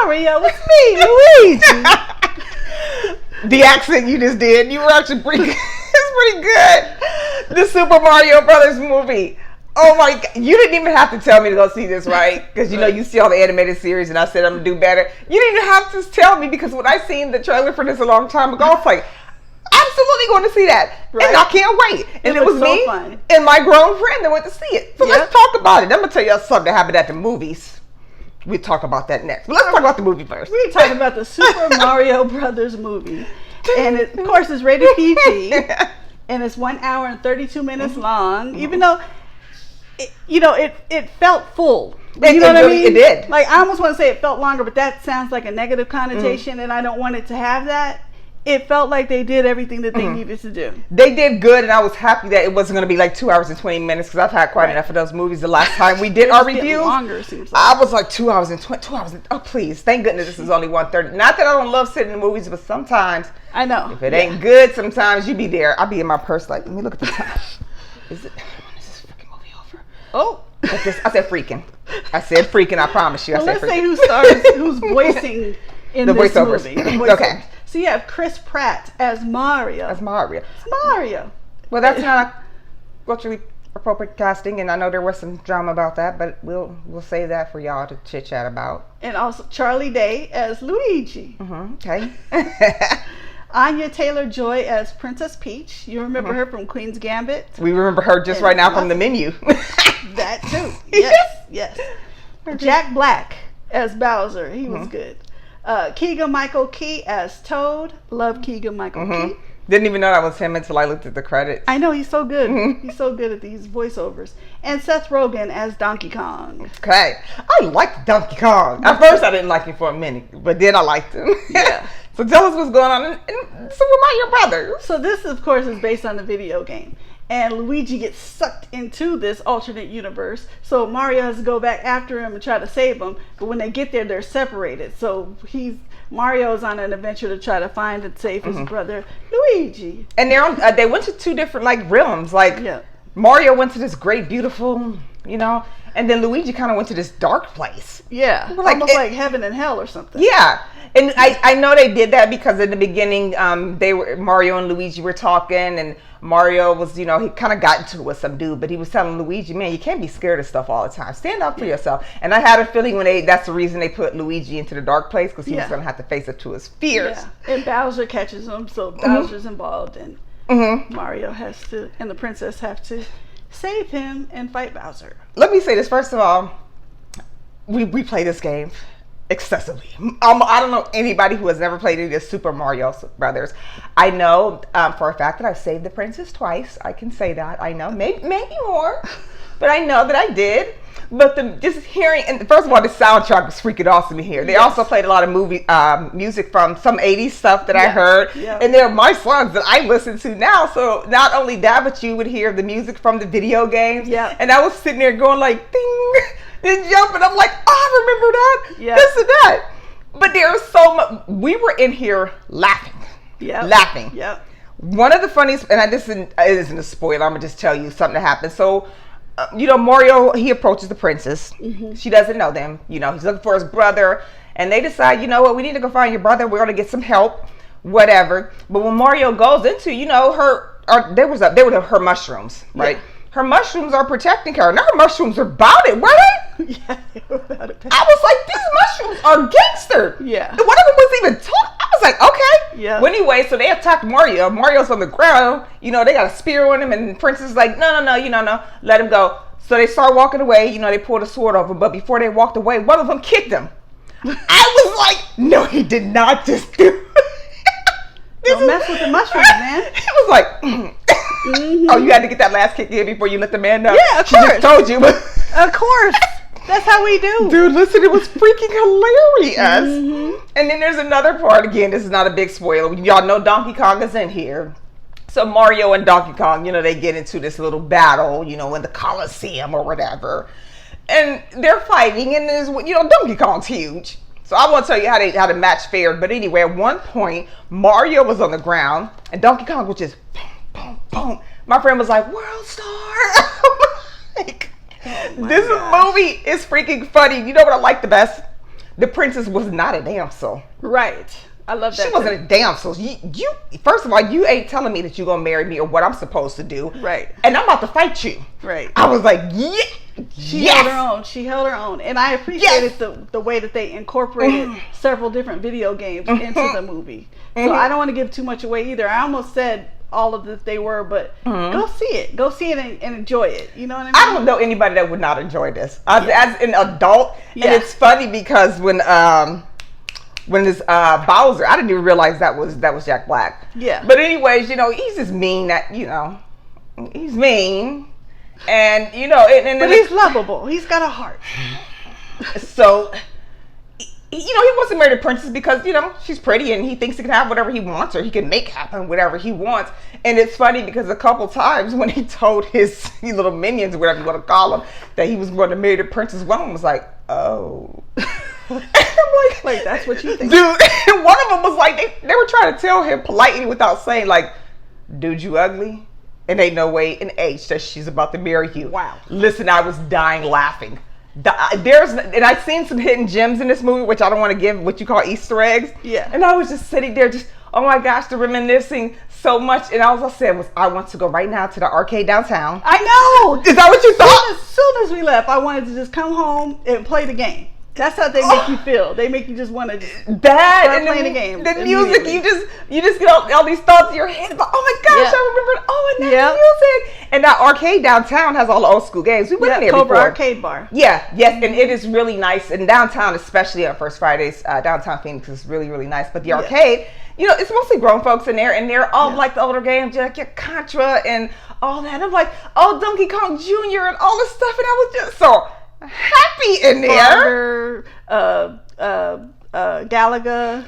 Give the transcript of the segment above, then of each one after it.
Mario, it's me, Luigi. The accent you just did, you were actually pretty it's pretty good. The Super Mario Brothers movie. Oh my God. You didn't even have to tell me to go see this, right? Because you know you see all the animated series and I said I'm going to do better. You didn't even have to tell me because when I seen the trailer for this a long time ago, I was like, absolutely going to see that. Right. And I can't wait. And it was so me fun. And my grown friend that went to see it. So let's talk about it. I'm going to tell you something that happened at the movies. We'll talk about that next. But let's talk about the movie first. We're talking about the Super Mario Brothers movie. And it, of course, it's rated PG. And it's 1 hour and 32 minutes long. Even though... It felt full. You know what I mean? It did. Like, I almost want to say it felt longer, but that sounds like a negative connotation, and I don't want it to have that. It felt like they did everything that they needed to do. They did good, and I was happy that it wasn't going to be like 2 hours and 20 minutes because I've had quite enough of those movies the last time we did our review. Longer, seems like. I was like 2 hours and 20. 2 hours. Oh, please. Thank goodness this is only 1:30. Not that I don't love sitting in movies, but sometimes. I know. If it ain't good, sometimes you be there. I'll be in my purse like, let me look at the time. Is this freaking movie over? Oh. I said freaking. I promise you. Well, let's say who's voicing in this movie. Okay. So you have Chris Pratt as Mario. As Mario. It's Mario. Well, that's not culturally appropriate casting, and I know there was some drama about that, but we'll save that for y'all to chit chat about. And also Charlie Day as Luigi. Okay. Anya Taylor-Joy as Princess Peach. You remember her from Queen's Gambit? We remember her just right now from the menu. That too. Yes. Jack Black as Bowser. He was good. Keegan-Michael Key as Toad. Love Keegan-Michael Key. Didn't even know that was him until I looked at the credits. I know, he's so good. He's so good at these voiceovers. And Seth Rogen as Donkey Kong. Okay. I liked Donkey Kong. At first I didn't like him for a minute, but then I liked him. Yeah. So tell us what's going on in Super Mario Brothers. So this, of course, is based on the video game. And Luigi gets sucked into this alternate universe. So Mario has to go back after him and try to save him. But when they get there, they're separated. So Mario's on an adventure to try to find and save his brother Luigi. And they went to two different realms. Mario went to this great, beautiful, and then Luigi kind of went to this dark place. Yeah, almost like heaven and hell or something. Yeah. And I know they did that because in the beginning, Mario and Luigi were talking, and Mario was, he kind of got into it with some dude, but he was telling Luigi, man, you can't be scared of stuff all the time. Stand up for yourself. And I had a feeling that's the reason they put Luigi into the dark place, because he was going to have to face up to his fears. Yeah. And Bowser catches him, so Bowser's involved, and Mario and the princess have to save him and fight Bowser. Let me say this. First of all, we play this game excessively. I don't know anybody who has never played any of the Super Mario Brothers. I know for a fact that I've saved the princess twice. I can say that. I know, maybe more, but I know that I did. But just hearing, and first of all, the soundtrack was freaking awesome here. They also played a lot of music from some 80s stuff that I heard. Yeah. And they're my songs that I listen to now. So not only that, but you would hear the music from the video games. Yeah. And I was sitting there going like, ding, and jumping. I'm like, oh, I remember that. Yeah. This and that. But there's so much. We were in here laughing. Yeah. Laughing. Yeah. One of the funniest, and this isn't a spoiler, I'm going to just tell you something that happened. So, Mario, he approaches the princess. She doesn't know them. He's looking for his brother. And they decide, you know what, we need to go find your brother. We're going to get some help, whatever. But when Mario goes into, there were her mushrooms, right? Yeah. Her mushrooms are protecting her. Now her mushrooms are about it, were they? Yeah, they were about it. I was like, these mushrooms are gangster. Yeah. One of them was even talking. I was like, okay. Yeah. Well, anyway, so they attacked Mario. Mario's on the ground. They got a spear on him, and the princess is like, no, no, let him go. So they start walking away. They pulled a sword over, but before they walked away, one of them kicked him. I was like, no, he did not just do Don't mess with the mushrooms, man. He was like, oh, you had to get that last kick in before you let the man know. Yeah, of course. She just told you. Of course. That's how we do. Dude, listen, it was freaking hilarious. And then there's another part. Again, this is not a big spoiler. Y'all know Donkey Kong is in here. So Mario and Donkey Kong, they get into this little battle, in the Coliseum or whatever. And they're fighting, and there's, Donkey Kong's huge. So I won't tell you how the match fared. But anyway, at one point, Mario was on the ground, and Donkey Kong was just boom, boom, boom. My friend was like, world star. Like, this movie is freaking funny. You know what I like the best? The princess was not a damsel. Right. I love that. She wasn't a damsel. You first of all, you ain't telling me that you're gonna marry me or what I'm supposed to do. Right. And I'm about to fight you. Right. I was like, yeah. She held her own. She held her own. And I appreciated the way that they incorporated several different video games into the movie. So I don't want to give too much away either. I almost said all of that they were, but go see it. Go see it and enjoy it. You know what I mean? I don't know anybody that would not enjoy this. As an adult, and it's funny because when this Bowser, I didn't even realize that was Jack Black. Yeah. But anyways, he's just mean. He's mean, and but he's lovable. He's got a heart. So, he wants to marry the princess because she's pretty and he thinks he can have whatever he wants or he can make happen whatever he wants. And it's funny because a couple times when he told his little minions, whatever you want to call them, that he was going to marry the princess, one of them was like, "Oh." And I'm like, that's what you think, dude. And one of them was like, they were trying to tell him politely without saying, like, "Dude, you ugly, and ain't no way in age that she's about to marry you." Wow. Listen, I was dying laughing. And I've seen some hidden gems in this movie, which I don't want to give what you call Easter eggs. Yeah. And I was just sitting there, just oh my gosh, they're reminiscing so much. And all I said was, I want to go right now to the arcade downtown. I know. Is that what you thought? As soon as we left, I wanted to just come home and play the game. That's how they make you feel. They make you just want to start playing the game. The music, you just get all these thoughts in your head. Like, oh my gosh, I remember. Oh, and that music. And that arcade downtown has all the old school games. We went in there Cobra before. Arcade Bar. Yeah, yes, and it is really nice. And downtown, especially on First Fridays, downtown Phoenix is really, really nice. But the arcade, it's mostly grown folks in there, and they're all like the older games, like your Contra and all that. I'm like, oh, Donkey Kong Jr. and all this stuff, and I was just so happy in there. Galaga,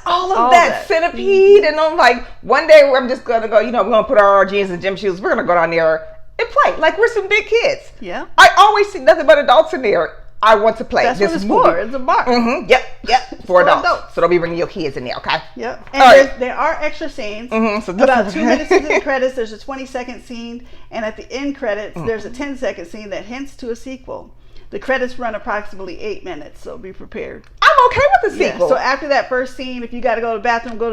all of that Centipede, and I'm like, one day I'm just gonna go. We're gonna put our jeans and gym shoes. We're gonna go down there and play like we're some big kids. Yeah. I always see nothing but adults in there. I want to play. That's this what it's movie. for. It's a bar. Yep. For adults. So don't be bringing your kids in there, okay? Yep. And there are extra scenes. So about 2 minutes into the credits, there's a 20-second scene, and at the end credits, there's a 10-second scene that hints to a sequel. The credits run approximately 8 minutes, so be prepared. I'm okay with the sequel. So after that first scene, if you got to go to the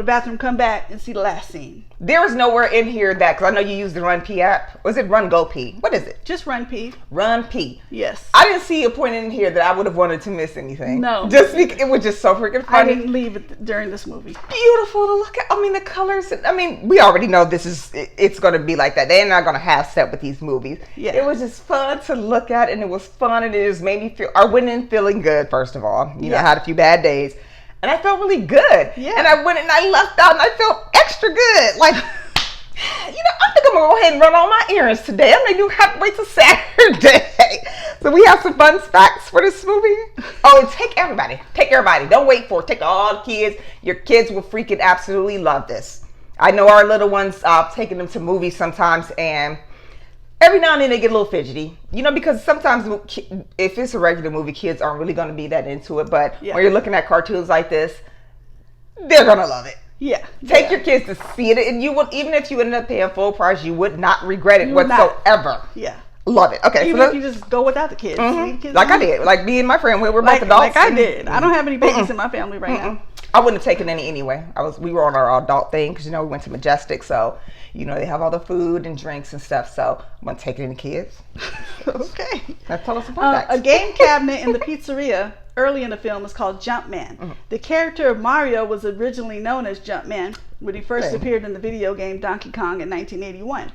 bathroom, come back and see the last scene. There is nowhere in here that, because I know you use the Run P app. Was it Run Go P? What is it? Just Run P. Run P. Yes. I didn't see a point in here that I would have wanted to miss anything. No. Just because it was just so freaking funny. I didn't leave it during this movie. Beautiful to look at. I mean, the colors. I mean, we already know it's going to be like that. They're not going to half step with these movies. Yeah. It was just fun to look at, and it was fun, and it just made me feel. I went in feeling good, first of all. I had a few bad days, and I felt really good. Yeah. And I went and I left out, and I felt extra good. Like, I think I'm going to go ahead and run all my errands today. I may do have to wait till Saturday. So we have some fun facts for this movie. Oh, and take everybody. Don't wait for it. Take all the kids. Your kids will freaking absolutely love this. I know our little ones, taking them to movies sometimes, and every now and then they get a little fidgety, because sometimes if it's a regular movie, kids aren't really going to be that into it. But when you're looking at cartoons like this, they're going to love it. Yeah. Take your kids to see it, and you would, even if you ended up paying full price, you would not regret it whatsoever. Yeah. Love it. Okay. Even if you just go without the kids. Mm-hmm. Kids like I did. Like me and my friend, we were both adults. Like I did. I don't have any babies in my family right now. I wouldn't have taken any anyway. We were on our adult thing because we went to Majestic, so they have all the food and drinks and stuff. So I wouldn't take any kids. Okay. Now tell us about that. A game cabinet in the pizzeria early in the film is called Jumpman. Mm-hmm. The character of Mario was originally known as Jumpman when he first appeared in the video game Donkey Kong in 1981.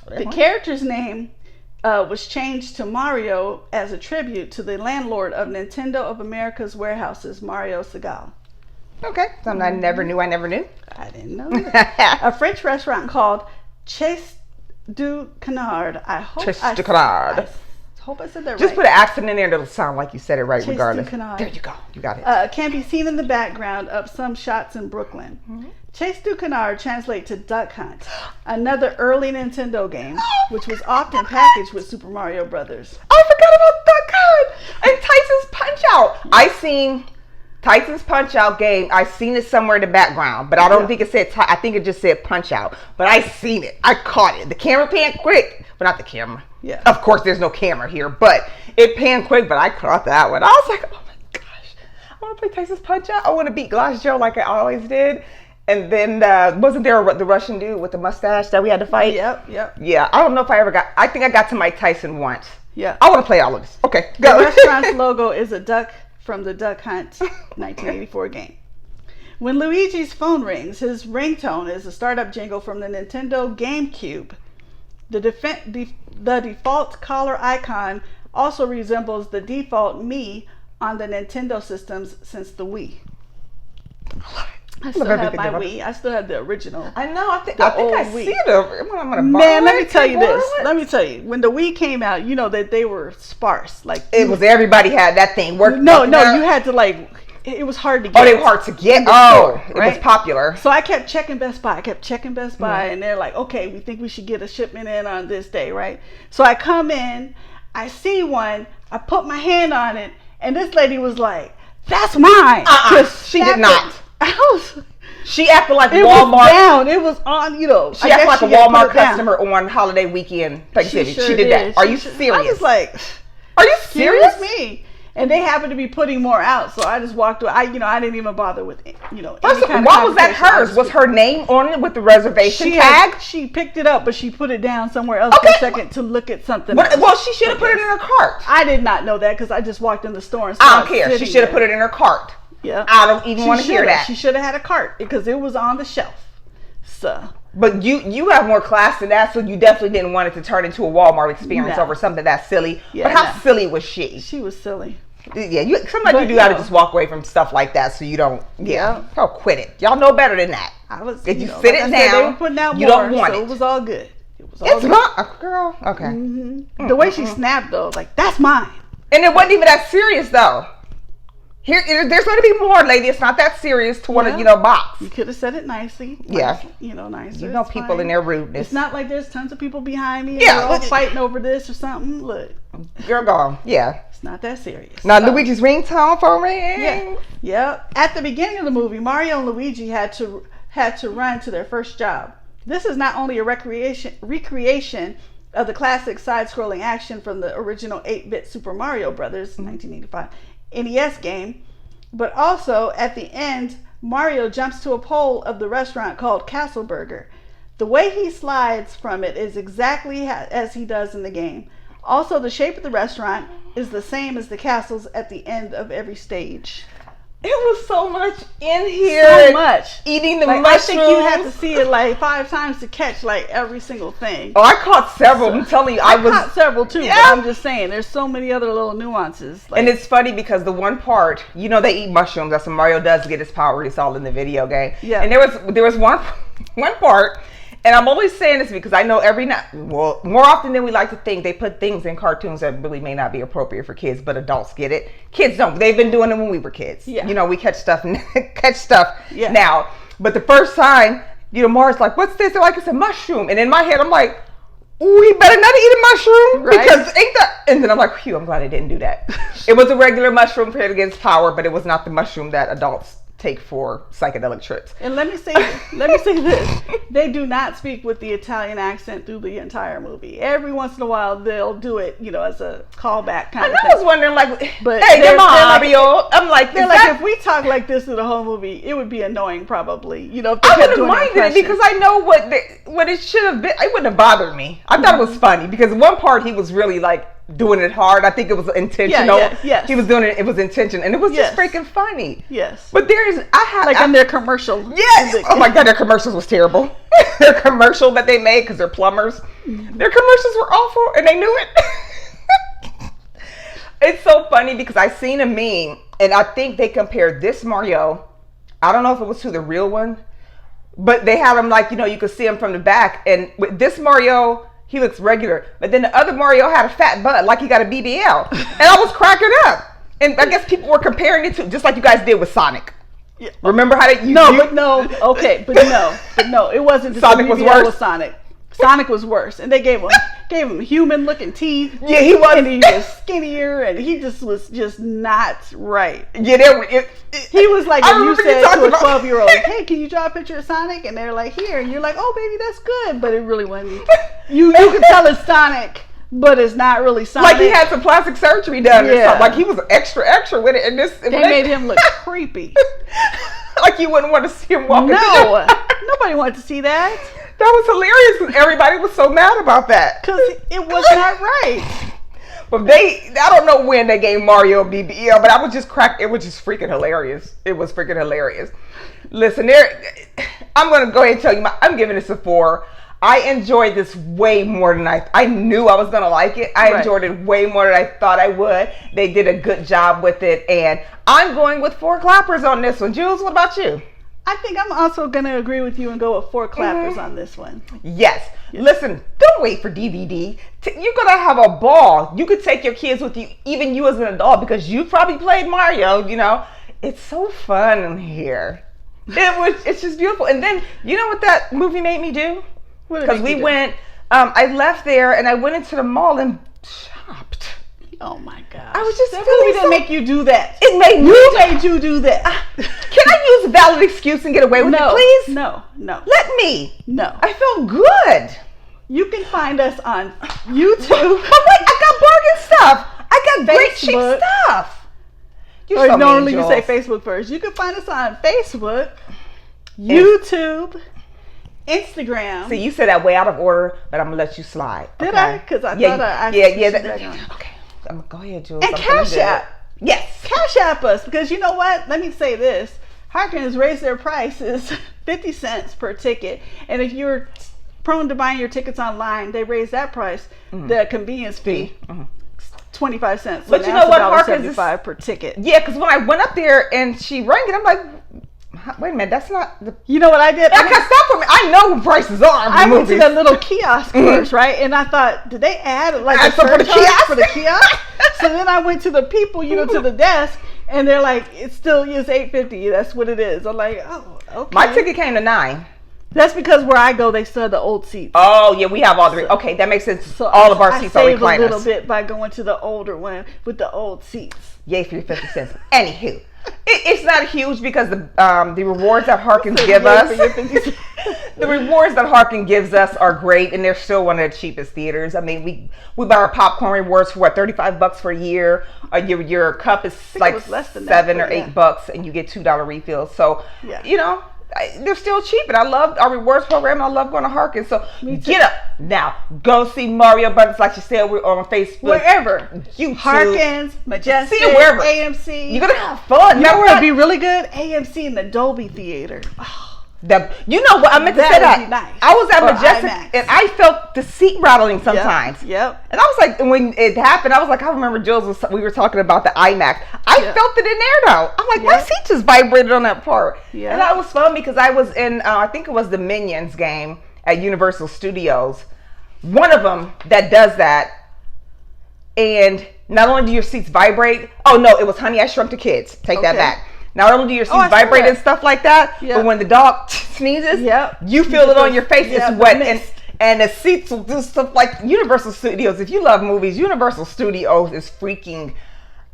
The character's name was changed to Mario as a tribute to the landlord of Nintendo of America's warehouses, Mario Segal. Okay, something I never knew. I didn't know that. A French restaurant called Chase du Canard. I hope I said that right. Just put an accent in there and it'll sound like you said it right Chase regardless. Du Canard. There you go. You got it. Can be seen in the background of some shots in Brooklyn. Mm-hmm. Chase du Canard translates to Duck Hunt, another early Nintendo game, which was often packaged with Super Mario Brothers. I forgot about Duck Hunt and Tyson's Punch-Out. I seen Tyson's Punch-Out game. I seen it somewhere in the background, but I don't think it said. I think it just said Punch-Out. But I seen it. I caught it. The camera panned quick, but not the camera. Yeah. Of course, there's no camera here, but it panned quick. But I caught that one. I was like, oh my gosh. want to play Tyson's Punch-Out. I want to beat Glass Joe like I always did. And then, wasn't there the Russian dude with the mustache that we had to fight? Yep. Yeah, I don't know if I think I got to Mike Tyson once. Yeah. I want to play all of this. Okay, The go. restaurant's logo is a duck from the Duck Hunt 1984 game. When Luigi's phone rings, his ringtone is a startup jingle from the Nintendo GameCube. The default caller icon also resembles the default me on the Nintendo systems since the Wii. I still have my Wii. I still have the original. I know. I think old I Wii. see it over. I'm gonna Man, let me tell you borrow this. it? Let me tell you. When the Wii came out, you know that they were sparse. Like It was everybody had that thing. No, you had to like. It was hard to get. Oh, they were hard to get. Store, It was popular. So I kept checking Best Buy. And they're like, okay, we think we should get a shipment in on this day, right? So I come in, I see one, I put my hand on it, and this lady was like, "That's mine." She did not. She acted like it Walmart. Was down. It was on, She acted like a Walmart customer on holiday weekend. She did that. Are you serious? I was like, are you serious? Excuse me. And they happened to be putting more out, so I just walked away. I didn't even bother with, why was that hers? Was her name on it with the reservation tag? She picked it up, but she put it down somewhere else for a second to look at something else. Well, she should have put it in her cart. I did not know that because I just walked in the store and I don't care. She should have put it in her cart. Yeah. I don't even want to hear that. She should have had a cart because it was on the shelf. So. But you have more class than that, so you definitely didn't want it to turn into a Walmart experience over something that's silly. Yeah, but how silly was she? She was silly. Yeah, sometimes you do got to just walk away from stuff like that so you don't. Yeah. Oh, quit it. Y'all know better than that. If you sit it down, they were putting out you more, don't want it. It was all good. It's mine, girl. Okay. Mm-hmm. The way she snapped though, like that's mine. And it wasn't even that serious though. There's going to be more, lady. It's not that serious to want to, box. You could have said it nicely. Yeah. Nicer. You know people in their rudeness. It's not like there's tons of people behind me. Yeah. All fighting over this or something. Look. Girl, gone. Yeah. It's not that serious. Now, Luigi's ringtone for me. Yeah. At the beginning of the movie, Mario and Luigi had to run to their first job. This is not only a recreation of the classic side-scrolling action from the original 8-bit Super Mario Brothers 1985 NES game, but also at the end, Mario jumps to a pole of the restaurant called Castle Burger. The way he slides from it is exactly as he does in the game. Also, the shape of the restaurant is the same as the castles at the end of every stage. It was so much in here. So much. Eating the mushrooms. I think you had to see it like 5 times to catch like every single thing. Oh, I caught several. I'm telling you, I caught several too. Yeah. But I'm just saying, there's so many other little nuances. And it's funny because the one part, they eat mushrooms. That's what Mario does to get his power. It's all in the video game. Yeah. And there was one part. And I'm only saying this because I know more often than we like to think, they put things in cartoons that really may not be appropriate for kids, but adults get it. Kids don't. They've been doing it when we were kids. Yeah. We catch stuff now. But the first time, Mario's like, what's this? They're like, it's a mushroom. And in my head, I'm like, ooh, he better not eat a mushroom. Right. Because ain't that... And then I'm like, phew, I'm glad I didn't do that. It was a regular mushroom for him to get his power, but it was not the mushroom that adults take for psychedelic trips. And let me say this. They do not speak with the Italian accent through the entire movie. Every once in a while they'll do it, as a callback kind of thing. I was wondering but hey, they're Mario. I'm like, if we talk like this through the whole movie, it would be annoying probably. If they I wouldn't have minded it because I know what it should have been. It wouldn't have bothered me. I thought it was funny because one part he was really doing it hard. I think it was intentional. Yes. He was doing it. It was intentional, and it was just freaking funny. Yes. But in their commercial. Yes. Oh my God, their commercials was terrible. Their commercial that they made because they're plumbers. Their commercials were awful, and they knew it. It's so funny because I seen a meme, and I think they compared this Mario. I don't know if it was to the real one, but they had him you could see him from the back, and with this Mario. He looks regular. But then the other Mario had a fat butt, like he got a BBL. And I was cracking up. And I guess people were comparing it to, just like you guys did with Sonic. Yeah. Remember how they... No, it wasn't just Sonic was worse. With Sonic. Sonic was worse. And they gave him human-looking teeth. Yeah, he was. And he was skinnier, and he was just not right. Yeah, he was like when you said to a 12-year-old, hey, can you draw a picture of Sonic? And they're like, here. And you're like, oh, baby, that's good. But it really wasn't. You could tell it's Sonic, but it's not really Sonic. Like he had some plastic surgery done or Yeah. something. Like he was extra with it. And this They made him look creepy. like you wouldn't want to see him walking. No, nobody wanted to see that That was hilarious because everybody was so mad about that. because it was not right. But I don't know when they gave Mario BBL, but I was just cracked. It was just freaking hilarious. It was freaking hilarious. Listen, I'm going to go ahead and tell you, I'm giving this a 4. I enjoyed this way more than I knew I was going to like it. I enjoyed it way more than I thought I would. They did a good job with it. And I'm going with 4 clappers on this one. Jules, what about you? I think I'm also going to agree with you and go with 4 clappers on this one. Yes. Listen, don't wait for DVD. You're going to have a ball. You could take your kids with you, even you as an adult, because you probably played Mario, you know. It's so fun in here. It's just beautiful. And then, you know what that movie made me do? Because we went, I left there and I went into the mall and shopped. Oh my gosh. I was just that feeling movie didn't make you do that. It made you do that. Can I use a valid excuse and get away with it, please? No. Let me. No. I felt good. You can find us on YouTube. But wait, I got bargain stuff. I got great cheap stuff. Or normally you say Facebook first. You can find us on Facebook, YouTube, Instagram. See, you said that way out of order, but I'm gonna let you slide. Did I? Because I thought I okay. Go ahead, Jules. And Cash App. Yes. Cash App us, because you know what? Let me say this. Harkins raised their prices 50 cents per ticket. And if you're prone to buying your tickets online, they raise that price, the convenience fee, 25 cents. So but you know what, Harkins is $1.75 per ticket. Yeah, because when I went up there and she rang it, I'm like, wait a minute, that's not the... You know what I did? I can't stop for me. I know what prices are. I went to the little kiosk first, right? And I thought, did they add like a for the kiosk? For the kiosk? So then I went to the people, to the desk, and they're like, it still is $8.50. That's what it is. I'm like, oh, okay. My ticket came to $9. That's because where I go, they still have the old seats. Oh, yeah, we have all the... Okay, that makes sense. So all of our seats are recliners. I saved a little bit by going to the older one with the old seats. Yay for your 50 cents. Anywho, it's not huge because the rewards that Harkins give us... the rewards that Harkin gives us are great, and they're still one of the cheapest theaters. I mean, we buy our popcorn rewards for what, $35 for a year. Your cup is like less than $7 or $8, and you get $2 refills. So, they're still cheap, and I love our rewards program. And I love going to Harkin. So get up now, go see Mario Brothers, like you said. We're on Facebook, wherever, YouTube, Harkins, Majestic, see it wherever. AMC. You're gonna have fun. You know where it'd be really good? AMC in the Dolby Theater. Oh. You know what? I meant to say that. Would be nice. I was at Majestic IMAX. and I felt the seat rattling sometimes. Yep. And I was like, when it happened, I was like, I remember Jules we were talking about the IMAX. I felt it in there though. I'm like, my seat just vibrated on that part. Yeah. And that was fun because I was in, I think it was the Minions game at Universal Studios. One of them that does that. And not only do your seats vibrate, it was Honey, I Shrunk the Kids. Take that back. Not only do your seats vibrate and stuff like that, but when the dog sneezes, you feel it on your face. It's wet, and the seats will do stuff like Universal Studios. If you love movies, Universal Studios is freaking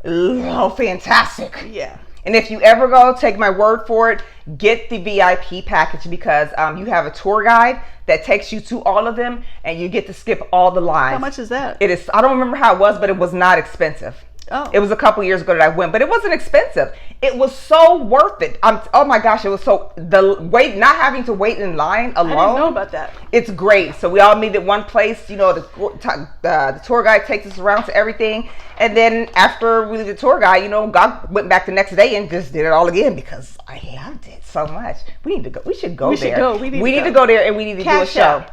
fantastic. Yeah. And if you ever go, take my word for it, get the VIP package because you have a tour guide that takes you to all of them, and you get to skip all the lines. How much is that? It is. I don't remember how it was, but it was not expensive. Oh. It was a couple years ago that I went, but it wasn't expensive. It was so worth it. Oh my gosh, it was not having to wait in line alone. I didn't know about that. It's great. So we all meet at one place. The tour guide takes us around to everything, and then after we leave the tour guide, God went back the next day and just did it all again because I loved it so much. We need to go. We should go there. We need to go there, and we need to do a show.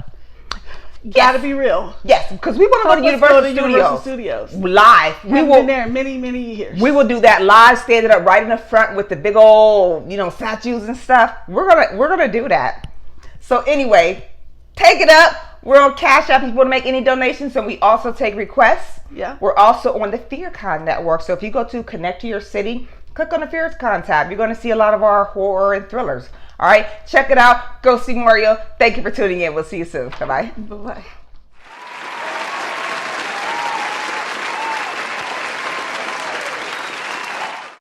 GottaBeReel. Yes, because we want to go to Universal Studios live. We've been there many, many years. We will do that live, standing up right in the front with the big old, statues and stuff. We're gonna do that. So anyway, take it up. We're on Cash App if you want to make any donations, and we also take requests. Yeah. We're also on the FearCon network. So if you go to Connect to Your City, click on the FearCon tab. You're going to see a lot of our horror and thrillers. All right, check it out. Go see Mario. Thank you for tuning in. We'll see you soon. Bye-bye. Bye-bye.